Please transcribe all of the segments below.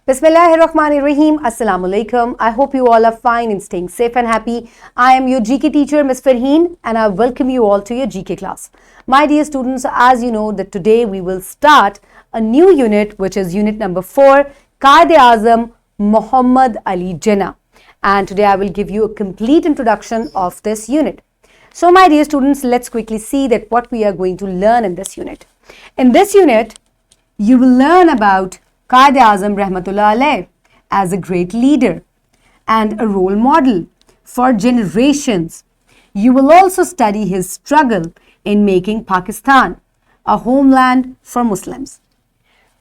Bismillahirrahmanirrahim. Assalamu alaikum. I hope you all are fine and staying safe and happy. I am your GK teacher, Ms. Farheen, and I welcome you all to your GK class. My dear students, as you know that today we will start a new unit, which is unit number 4, Quaid Azam Muhammad Ali Jinnah. And today I will give you a complete introduction of this unit. So my dear students, let's quickly see that what we are going to learn in this unit. In this unit, you will learn about Quaid Azam Rahmatullah Alayh as a great leader and a role model for generations. You will also study his struggle in making Pakistan a homeland for Muslims.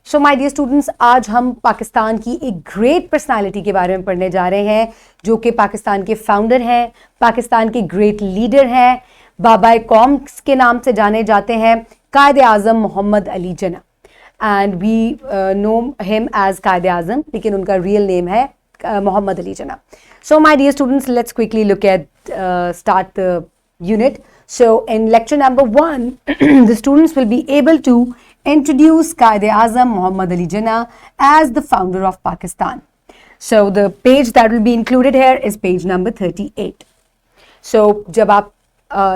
So my dear students, आज हम पाकिस्तान की एक great personality के बारे में पढ़ने जा रहे हैं जो कि पाकिस्तान के फाउंडर हैं, पाकिस्तान के ग्रेट लीडर हैं, बाबाए कौम के नाम से जाने जाते हैं, Quaid Azam Muhammad Ali Jinnah. And we know him as Quaid Azam, लेकिन उनका real name है Muhammad Ali Jinnah. So my dear students, let's quickly look at start the unit. So in lecture number 1, the students will be able to introduce Quaid Azam Muhammad Ali Jinnah as the founder of Pakistan. So the page that will be included here is page number 38. So जब आप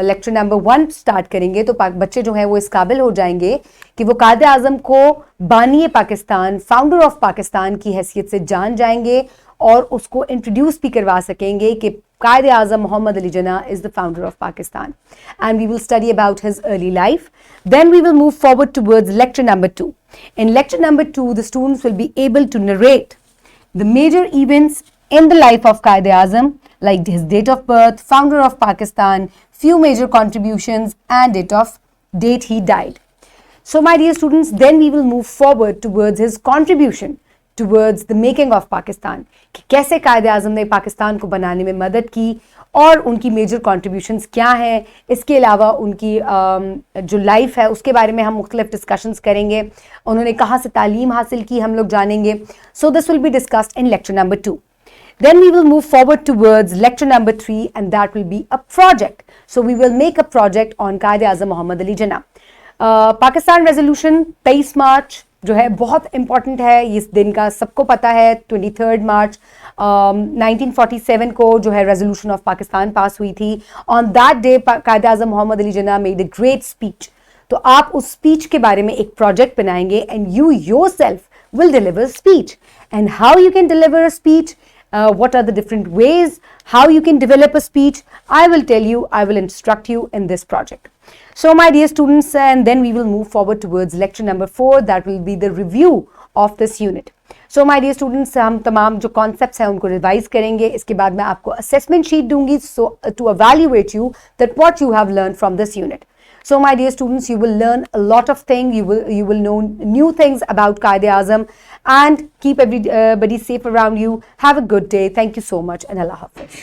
lecture number 1 start करेंगे तो बच्चे जो हैं वो इस काबिल हो जाएंगे कि वो Quaid Azam को बानिए पाकिस्तान, फाउंडर ऑफ पाकिस्तान की हैसियत से जान जाएंगे और उसको इंट्रोड्यूस भी करवा सकेंगे कि Quaid Azam Muhammad Ali Jinnah is the founder of Pakistan. And we will study about his early life. Then we will move forward towards lecture number 2. In lecture number 2, the students will be able to narrate the major events in the life of Quaid Azam, like his date of birth, founder of Pakistan, few major contributions, and date he died. So my dear students, then we will move forward towards his contribution towards the making of Pakistan. कि कैसे Quaid Azam ने पाकिस्तान को बनाने में मदद की और उनकी मेजर कॉन्ट्रीब्यूशंस क्या हैं. इसके अलावा उनकी जो लाइफ है उसके बारे में हम मुख्तलिफ डिस्कशंस करेंगे. उन्होंने कहाँ से तालीम हासिल की हम लोग जानेंगे. So this will be discussed in lecture number 2. Then we will move forward towards lecture number 3, and that will be a project. So we will make a project on Quaid Azam Muhammad Ali Jinnah. Pakistan resolution 23 मार्च जो है बहुत important है. इस दिन का सबको पता है. 23 मार्च 1947 को जो है रेजोल्यूशन ऑफ पाकिस्तान पास हुई थी. On that day Quaid Azam Muhammad Ali Jinnah made a great speech. तो आप उस स्पीच के बारे में एक प्रोजेक्ट बनाएंगे and you yourself will deliver speech. And how you can deliver a speech, what are the different ways how you can develop a speech, I will tell you, I will instruct you in this project. So my dear students, and then we will move forward towards lecture number 4, that will be the review of this unit. So my dear students, हम तमाम जो concepts हैं उनको revise करेंगे. इसके बाद मैं आपको assessment sheet दूंगी so to evaluate you that what you have learned from this unit. So my dear students, you will learn a lot of things. You will know new things about Quaid Azam, and keep everybody safe around you. Have a good day. Thank you so much, and Allah Hafiz.